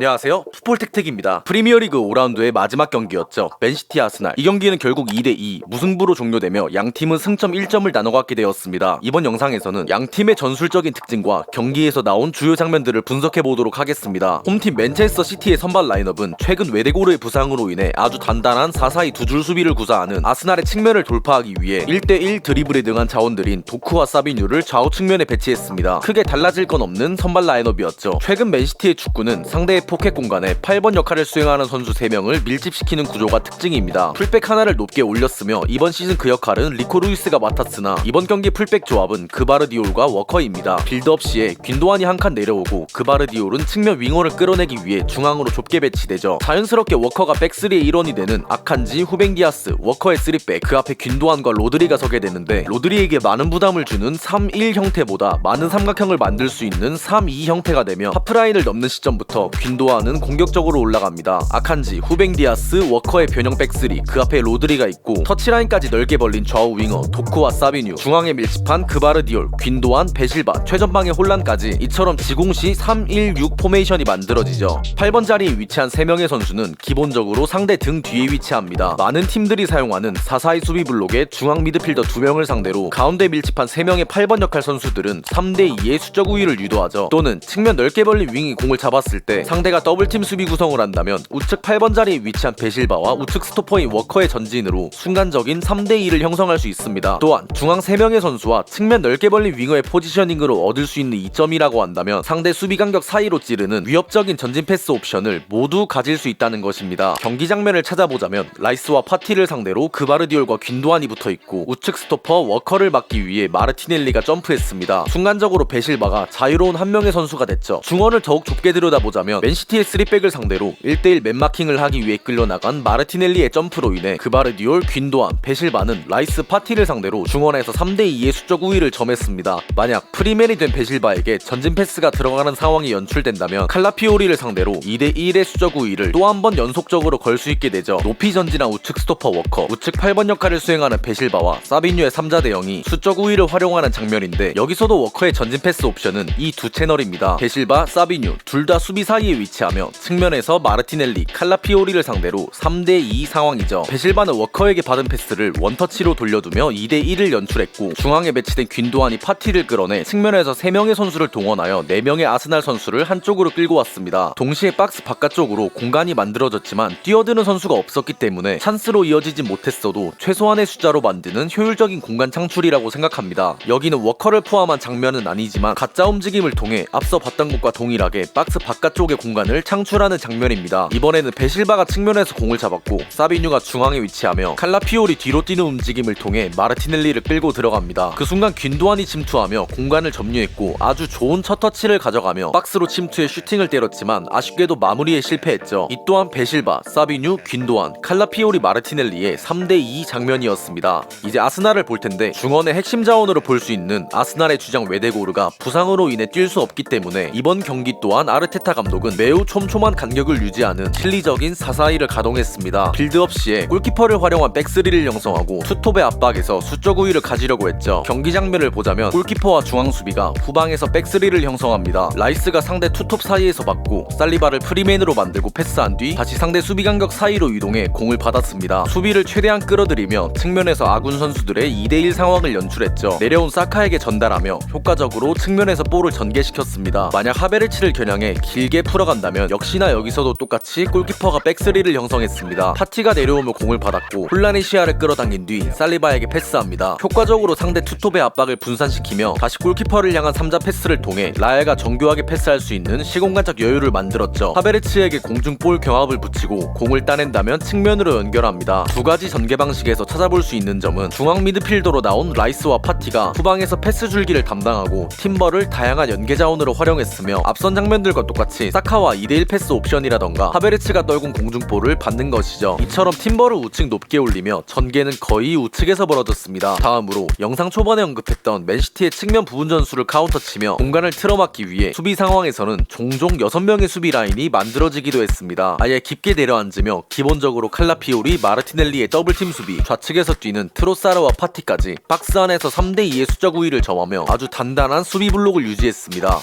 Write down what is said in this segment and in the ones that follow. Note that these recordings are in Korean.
안녕하세요, 풋볼택택입니다. 프리미어리그 5라운드의 마지막 경기였죠. 맨시티 아스날. 이 경기는 결국 2대2 무승부로 종료되며 양팀은 승점 1점을 나눠갖게 되었습니다. 이번 영상에서는 양팀의 전술적인 특징과 경기에서 나온 주요 장면들을 분석해보도록 하겠습니다. 홈팀 맨체스터 시티의 선발 라인업은 최근 외대고르의 부상으로 인해 아주 단단한 4-4-2 두 줄 수비를 구사하는 아스날의 측면을 돌파하기 위해 1대1 드리블에 능한 자원들인 도쿠와 사비뉴를 좌우 측면에 배치했습니다. 크게 달라질 건 없는 선발 라인업이었죠. 최근 맨시티의 축구는 상대의 포켓 공간에 8번 역할을 수행하는 선수 3명을 밀집시키는 구조가 특징입니다. 풀백 하나를 높게 올렸으며 이번 시즌 그 역할은 리코 루이스가 맡았으나 이번 경기 풀백 조합은 그바르디올과 워커입니다. 빌드업 시에 귄도안이 한 칸 내려오고 그바르디올은 측면 윙어를 끌어내기 위해 중앙으로 좁게 배치되죠. 자연스럽게 워커가 백3의 일원이 되는 아칸지, 후벤 디아스, 워커의 3백, 그 앞에 귄도안과 로드리가 서게 되는데 로드리에게 많은 부담을 주는 3-1 형태보다 많은 삼각형을 만들 수 있는 3-2 형태가 되며 하프라인을 넘는 시점부터 귄도안은 공격적으로 올라갑니다. 아칸지, 후벤 디아스, 워커의 변형 백3, 그 앞에 로드리가 있고 터치라인까지 넓게 벌린 좌우 윙어 도쿠와 사비뉴, 중앙에 밀집한 그바르디올, 귄도안, 베실바, 최전방의 혼란까지 이처럼 지공시 3-1-6 포메이션이 만들어지죠. 8번 자리에 위치한 3명의 선수는 기본적으로 상대 등 뒤에 위치합니다. 많은 팀들이 사용하는 4-4-2 수비 블록의 중앙 미드필더 2명을 상대로 가운데 밀집한 3명의 8번 역할 선수들은 3대2의 수적 우위를 유도하죠. 또는 측면 넓게 벌린 윙이 공을 잡았을 때 상대가 더블팀 수비 구성을 한다면 우측 8번 자리에 위치한 베실바와 우측 스토퍼인 워커의 전진으로 순간적인 3대2를 형성할 수 있습니다. 또한 중앙 3명의 선수와 측면 넓게 벌린 윙어의 포지셔닝으로 얻을 수 있는 이점이라고 한다면 상대 수비 간격 사이로 찌르는 위협적인 전진 패스 옵션을 모두 가질 수 있다는 것입니다. 경기 장면을 찾아보자면 라이스와 파티를 상대로 그바르디올과 귄도안이 붙어있고 우측 스토퍼 워커를 막기 위해 마르티넬리가 점프했습니다. 순간적으로 베실바가 자유로운 한 명의 선수가 됐죠. 중원을 더욱 좁게 들여다보자면 맨시티의 3백을 상대로 1대1 맨마킹을 하기 위해 끌려나간 마르티넬리의 점프로 인해 그바르디올, 귄도안, 베실바는 라이스, 파티를 상대로 중원에서 3대2의 수적 우위를 점했습니다. 만약 프리맨이 된 베실바에게 전진 패스가 들어가는 상황이 연출된다면 칼라피오리를 상대로 2대1의 수적 우위를 또 한 번 연속적으로 걸 수 있게 되죠. 높이 전진한 우측 스토퍼 워커, 우측 8번 역할을 수행하는 베실바와 사비뉴의 3자 대형이 수적 우위를 활용하는 장면인데 여기서도 워커의 전진 패스 옵션은 이 두 채널입니다. 베실바, 사비뉴 둘 다 수비 사이에 위치하며 측면에서 마르티넬리, 칼라피오리를 상대로 3대2 상황이죠. 베실바는 워커에게 받은 패스를 원터치로 돌려두며 2대1을 연출했고 중앙에 배치된 귄도안이 파티를 끌어내 측면에서 3명의 선수를 동원하여 4명의 아스날 선수를 한쪽으로 끌고 왔습니다. 동시에 박스 바깥쪽으로 공간이 만들어졌지만 뛰어드는 선수가 없었기 때문에 찬스로 이어지진 못했어도 최소한의 숫자로 만드는 효율적인 공간 창출이라고 생각합니다. 여기는 워커를 포함한 장면은 아니지만 가짜 움직임을 통해 앞서 봤던 것과 동일하게 박스 바깥쪽의 공간을 창출하는 장면입니다. 이번에는 베실바가 측면에서 공을 잡았고 사비뉴가 중앙에 위치하며 칼라피오리 뒤로 뛰는 움직임을 통해 마르티넬리를 끌고 들어갑니다. 그 순간 귄도안이 침투하며 공간을 점유했고 아주 좋은 첫 터치를 가져가며 박스로 침투해 슈팅을 때렸지만 아쉽게도 마무리에 실패했죠. 이 또한 베실바, 사비뉴, 귄도안, 칼라피오리, 마르티넬리의 3대2 장면이었습니다. 이제 아스날을 볼 텐데 중원의 핵심 자원으로 볼 수 있는 아스날의 주장 외대고르가 부상으로 인해 뛸 수 없기 때문에 이번 경기 또한 아르테타 감독은 매우 촘촘한 간격을 유지하는 실리적인 4-4-2를 가동했습니다. 빌드업 시에 골키퍼를 활용한 백3를 형성하고 투톱의 압박에서 수적 우위를 가지려고 했죠. 경기 장면을 보자면 골키퍼와 중앙 수비가 후방에서 백3를 형성합니다. 라이스가 상대 투톱 사이에서 받고 살리바를 프리맨으로 만들고 패스한 뒤 다시 상대 수비 간격 사이로 이동해 공을 받았습니다. 수비를 최대한 끌어들이며 측면에서 아군 선수들의 2대1 상황을 연출했죠. 내려온 사카에게 전달하며 효과적으로 측면에서 볼을 전개시켰습니다. 만약 하베르치를 겨냥해 길게 풀어간다면 역시나 여기서도 똑같이 골키퍼가 백3를 형성했습니다. 파티가 내려오며 공을 받았고 혼란의 시야를 끌어당긴 뒤 살리바에게 패스합니다. 효과적으로 상대 투톱의 압박을 분산시키며 다시 골키퍼를 향한 3자 패스를 통해 라엘가 정교하게 패스할 수 있는 시공간적 여유를 만들었죠. 하베르츠에게 공중볼 경합을 붙이고 공을 따낸다면 측면으로 연결합니다. 두 가지 전개 방식에서 찾아볼 수 있는 점은 중앙 미드필더로 나온 라이스와 파티가 후방에서 패스 줄기를 담당하고 팀버를 다양한 연계 자원으로 활용했으며 앞선 장면들과 똑같이 사카와 2대1 패스 옵션이라던가 하베르츠가 떨군 공중볼을 받는 것이죠. 이처럼 팀버를 우측 높게 올리며 전개는 거의 우측에서 벌어졌습니다. 다음으로 영상 초반에 언급했던 맨시티의 측면 부분 전술을 카운터치며 공간을 틀어막기 위해 수비 상황에서는 종종 6명의 수비 라인이 만들어지기도 했습니다. 아예 깊게 내려앉으며 기본적으로 칼라피오리, 마르티넬리의 더블팀 수비, 좌측에서 뛰는 트로사르와 파티까지 박스 안에서 3대2의 수적 우위를 점하며 아주 단단한 수비 블록을 유지했습니다.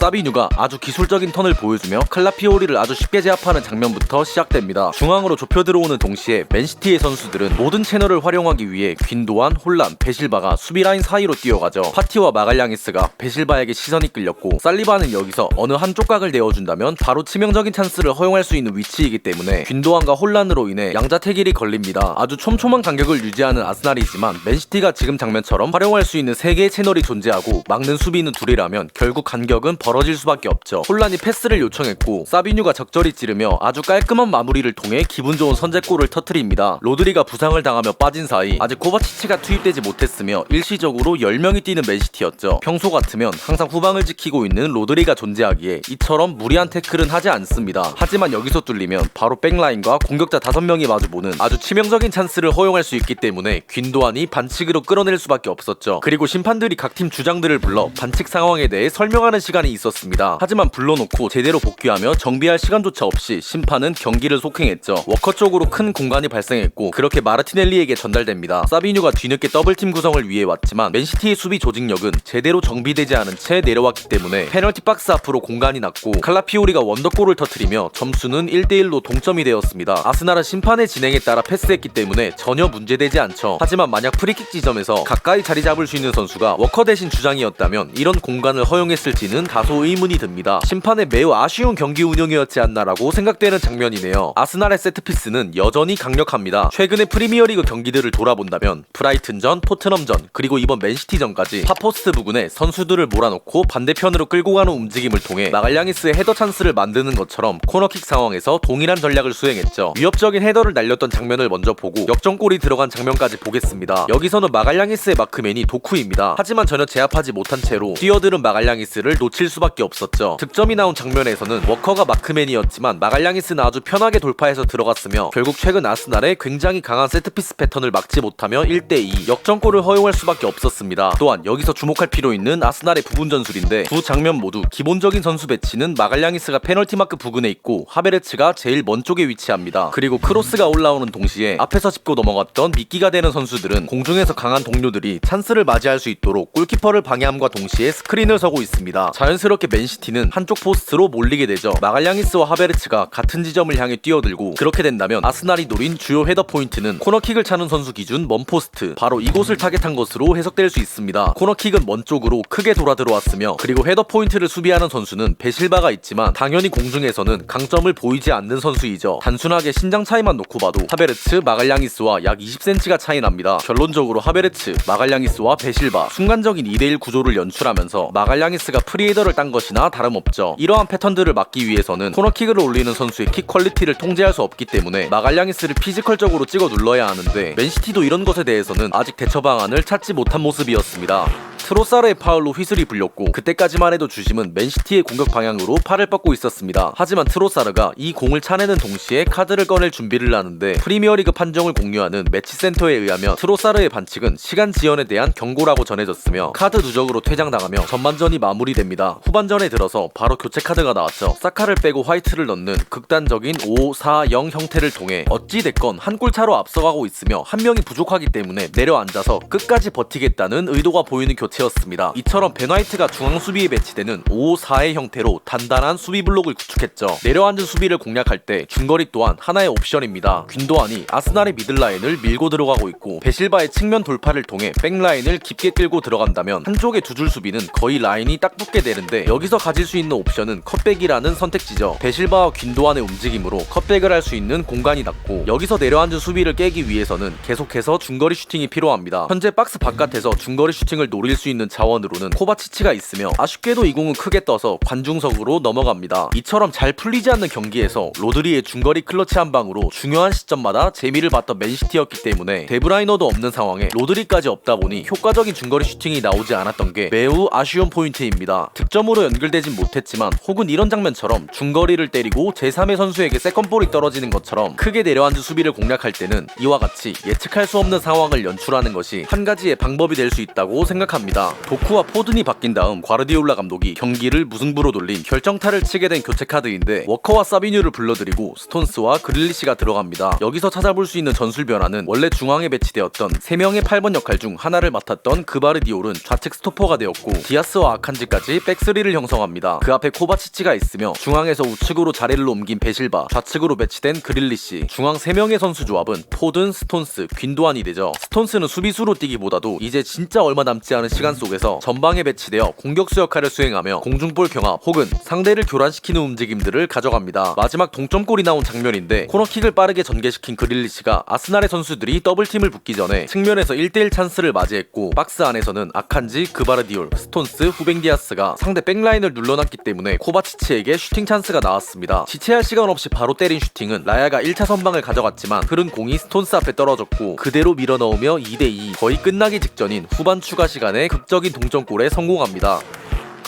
사비뉴가 아주 기술적인 턴을 보여주며 칼라피오리를 아주 쉽게 제압하는 장면부터 시작됩니다. 중앙으로 좁혀 들어오는 동시에 맨시티의 선수들은 모든 채널을 활용하기 위해 귄도안, 홀란, 베실바가 수비 라인 사이로 뛰어가죠. 파티와 마갈량이스가 베실바에게 시선이 끌렸고 살리바는 여기서 어느 한쪽 각을 내어준다면 바로 치명적인 찬스를 허용할 수 있는 위치이기 때문에 귄도안과 홀란으로 인해 양자택일이 걸립니다. 아주 촘촘한 간격을 유지하는 아스날이지만 맨시티가 지금 장면처럼 활용할 수 있는 3개의 채널이 존재하고 막는 수비는 둘이라면 결국 간격은 벌어질 수밖에 없죠. 홀란이 패스를 요청했고 사비뉴가 적절히 찌르며 아주 깔끔한 마무리를 통해 기분 좋은 선제골을 터뜨립니다. 로드리가 부상을 당하며 빠진 사이 아직 코바치치가 투입되지 못했으며 일시적으로 10명이 뛰는 맨시티였죠. 평소 같으면 항상 후방을 지키고 있는 로드리가 존재하기에 이처럼 무리한 태클은 하지 않습니다. 하지만 여기서 뚫리면 바로 백라인과 공격자 5명이 마주보는 아주 치명적인 찬스를 허용할 수 있기 때문에 귄도안이 반칙으로 끌어낼 수밖에 없었죠. 그리고 심판들이 각 팀 주장들을 불러 반칙 상황에 대해 설명하는 시간이 있었습니다. 하지만 불러놓고 제대로 복귀하며 정비할 시간조차 없이 심판은 경기를 속행했죠. 워커 쪽으로 큰 공간이 발생했고 그렇게 마르티넬리에게 전달됩니다. 사비뉴가 뒤늦게 더블팀 구성을 위해 왔지만 맨시티의 수비 조직력은 제대로 정비되지 않은 채 내려왔기 때문에 페널티 박스 앞으로 공간이 났고 칼라피오리가 원더골을 터뜨리며 점수는 1대1로 동점이 되었습니다. 아스날은 심판의 진행에 따라 패스했기 때문에 전혀 문제되지 않죠. 하지만 만약 프리킥 지점에서 가까이 자리 잡을 수 있는 선수가 워커 대신 주장이었다면 이런 공간을 허용했을지는 다소 의문이 듭니다. 심판의 매우 아쉬운 경기 운영이었지 않나라고 생각되는 장면이네요. 아스날의 세트피스는 여전히 강력합니다. 최근의 프리미어리그 경기들을 돌아본다면 브라이튼전, 토트넘전, 그리고 이번 맨시티전까지 파포스트 부근에 선수들을 몰아놓고 반대편으로 끌고 가는 움직임을 통해 마갈량이스의 헤더 찬스를 만드는 것처럼 코너킥 상황에서 동일한 전략을 수행했죠. 위협적인 헤더를 날렸던 장면을 먼저 보고 역전골이 들어간 장면까지 보겠습니다. 여기서는 마갈량이스의 마크맨이 도쿠입니다. 하지만 전혀 제압하지 못한 채로 뛰어드는 마갈량이스를 놓칠 수밖에 없었죠. 득점이 나온 장면에서는 워커가 마크맨이었지만 마갈량이스는 아주 편하게 돌파해서 들어갔으며 결국 최근 아스날의 굉장히 강한 세트피스 패턴을 막지 못하며 1대2 역전골을 허용할 수밖에 없었습니다. 또한 여기서 주목할 필요 있는 아스날의 부분 전술인데 두 장면 모두 기본적인 선수 배치는 마갈량이스가 페널티 마크 부근에 있고 하베르츠가 제일 먼 쪽에 위치합니다. 그리고 크로스가 올라오는 동시에 앞에서 짚고 넘어갔던 미끼가 되는 선수들은 공중에서 강한 동료들이 찬스를 맞이할 수 있도록 골키퍼를 방해함과 동시에 스크린을 서고 있습니다. 자연스럽게 맨시티는 한쪽 포스트로 몰리게 되죠. 마갈량이스와 하베르츠가 같은 지점을 향해 뛰어들고 그렇게 된다면 아스날이 노린 주요 헤더 포인트는 코너킥을 차는 선수 기준 먼 포스트, 바로 이곳을 타겟한 것으로 해석될 수 있습니다. 코너킥은 먼 쪽으로 크게 돌아 들어왔으며 그리고 헤더 포인트를 수비하는 선수는 베실바가 있지만 당연히 공중에서는 강점을 보이지 않는 선수이죠. 단순하게 신장 차이만 놓고 봐도 하베르츠, 마갈량이스와 약 20cm가 차이 납니다. 결론적으로 하베르츠, 마갈량이스와 베실바 순간적인 2대1 구조를 연출하면서 마갈량이스가 프리헤더를 딴 것이나 다름없죠. 이러한 패턴들을 막기 위해서는 코너킥을 올리는 선수의 킥 퀄리티를 통제할 수 없기 때문에 마갈량이스를 피지컬적으로 찍어 눌러야 하는데 맨시티도 이런 것에 대해서는 아직 대처 방안을 찾지 못한 모습이었습니다. 트로사르의 파울로 휘슬이 불렸고 그때까지만 해도 주심은 맨시티의 공격 방향으로 팔을 뻗고 있었습니다. 하지만 트로사르가 이 공을 차내는 동시에 카드를 꺼낼 준비를 하는데 프리미어리그 판정을 공유하는 매치센터에 의하면 트로사르의 반칙은 시간 지연에 대한 경고라고 전해졌으며 카드 누적으로 퇴장당하며 전반전이 마무리됩니다. 후반전에 들어서 바로 교체 카드가 나왔죠. 사카를 빼고 화이트를 넣는 극단적인 5-4-0 형태를 통해 어찌됐건 한 골 차로 앞서가고 있으며 한 명이 부족하기 때문에 내려앉아서 끝까지 버티겠다는 의도가 보이는 교체였습니다. 이처럼 벤 화이트가 중앙 수비에 배치되는 5-4의 형태로 단단한 수비 블록을 구축했죠. 내려앉은 수비를 공략할 때 중거리 또한 하나의 옵션입니다. 균도안이 아스날의 미들라인을 밀고 들어가고 있고 베실바의 측면 돌파를 통해 백라인을 깊게 끌고 들어간다면 한쪽의 두 줄 수비는 거의 라인이 딱 붙게 되는데 여기서 가질 수 있는 옵션은 컷백이라는 선택지죠. 베실바와 균도안의 움직임으로 컷백을 할 수 있는 공간이 났고 여기서 내려앉은 수비를 깨기 위해서는 계속해서 중거리 슈팅이 필요합니다. 현재 박스 바깥에서 중거리 슈팅을 노릴 수 있는 자원으로는 코바치치가 있으며 아쉽게도 이 공은 크게 떠서 관중석으로 넘어갑니다. 이처럼 잘 풀리지 않는 경기에서 로드리의 중거리 클러치 한 방으로 중요한 시점마다 재미를 봤던 맨시티였기 때문에 데브라이너도 없는 상황에 로드리까지 없다 보니 효과적인 중거리 슈팅이 나오지 않았던 게 매우 아쉬운 포인트입니다. 득점으로 연결되진 못했지만 혹은 이런 장면처럼 중거리를 때리고 제3의 선수에게 세컨볼이 떨어지는 것처럼 크게 내려앉은 수비를 공략할 때는 이와 같이 예측할 수 없는 상황을 연출하는 것이 한 가지의 방법이 될 수 있다고 생각합니다. 있습니다. 도쿠와 포든이 바뀐 다음 과르디올라 감독이 경기를 무승부로 돌린 결정타를 치게 된 교체 카드인데 워커와 사비뉴를 불러들이고 스톤스와 그릴리시가 들어갑니다. 여기서 찾아볼 수 있는 전술 변화는 원래 중앙에 배치되었던 3명의 8번 역할 중 하나를 맡았던 그바르디올은 좌측 스토퍼가 되었고 디아스와 아칸지까지 백스리를 형성합니다. 그 앞에 코바치치가 있으며 중앙에서 우측으로 자리를 옮긴 베실바, 좌측으로 배치된 그릴리시, 중앙 3명의 선수 조합은 포든, 스톤스, 귄도안이 되죠. 스톤스는 수비수로 뛰기보다도 이제 진짜 얼마 남지 않은 시간 속에서 전방에 배치되어 공격수 역할을 수행하며 공중볼 경합 혹은 상대를 교란시키는 움직임들을 가져갑니다. 마지막 동점골이 나온 장면인데 코너킥을 빠르게 전개시킨 그릴리시가 아스날의 선수들이 더블팀을 붙기 전에 측면에서 1대1 찬스를 맞이했고 박스 안에서는 아칸지, 그바르디올, 스톤스, 후뱅디아스가 상대 백라인을 눌러놨기 때문에 코바치치에게 슈팅 찬스가 나왔습니다. 지체할 시간 없이 바로 때린 슈팅은 라야가 1차 선방을 가져갔지만 흐른 공이 스톤스 앞에 떨어졌고 그대로 밀어넣으며 2대2 거의 끝나기 직전인 후반 추가 시간에 극적인 동점골에 성공합니다.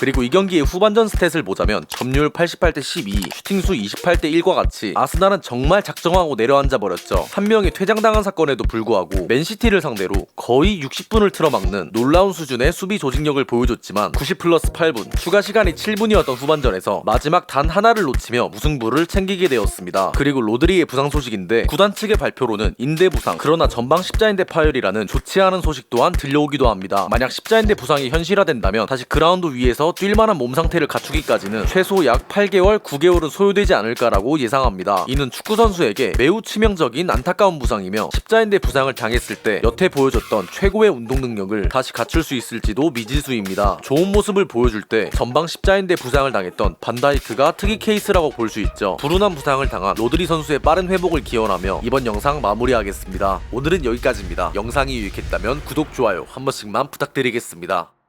그리고 이 경기의 후반전 스탯을 보자면 점유율 88대 12, 슈팅수 28대 1과 같이 아스날은 정말 작정하고 내려앉아 버렸죠. 한 명이 퇴장당한 사건에도 불구하고 맨시티를 상대로 거의 60분을 틀어막는 놀라운 수준의 수비 조직력을 보여줬지만 90 플러스 8분, 추가 시간이 7분이었던 후반전에서 마지막 단 하나를 놓치며 무승부를 챙기게 되었습니다. 그리고 로드리의 부상 소식인데 구단 측의 발표로는 인대 부상, 그러나 전방 십자인대 파열이라는 좋지 않은 소식 또한 들려오기도 합니다. 만약 십자인대 부상이 현실화된다면 다시 그라운드 위에서 뛸만한 몸 상태를 갖추기까지는 최소 약 8개월, 9개월은 소요되지 않을까라고 예상합니다. 이는 축구 선수에게 매우 치명적인 안타까운 부상이며 십자인대 부상을 당했을 때 여태 보여줬던 최고의 운동 능력을 다시 갖출 수 있을지도 미지수입니다. 좋은 모습을 보여줄 때 전방 십자인대 부상을 당했던 반다이크가 특이 케이스라고 볼 수 있죠. 불운한 부상을 당한 로드리 선수의 빠른 회복을 기원하며 이번 영상 마무리하겠습니다. 오늘은 여기까지입니다. 영상이 유익했다면 구독, 좋아요 한 번씩만 부탁드리겠습니다.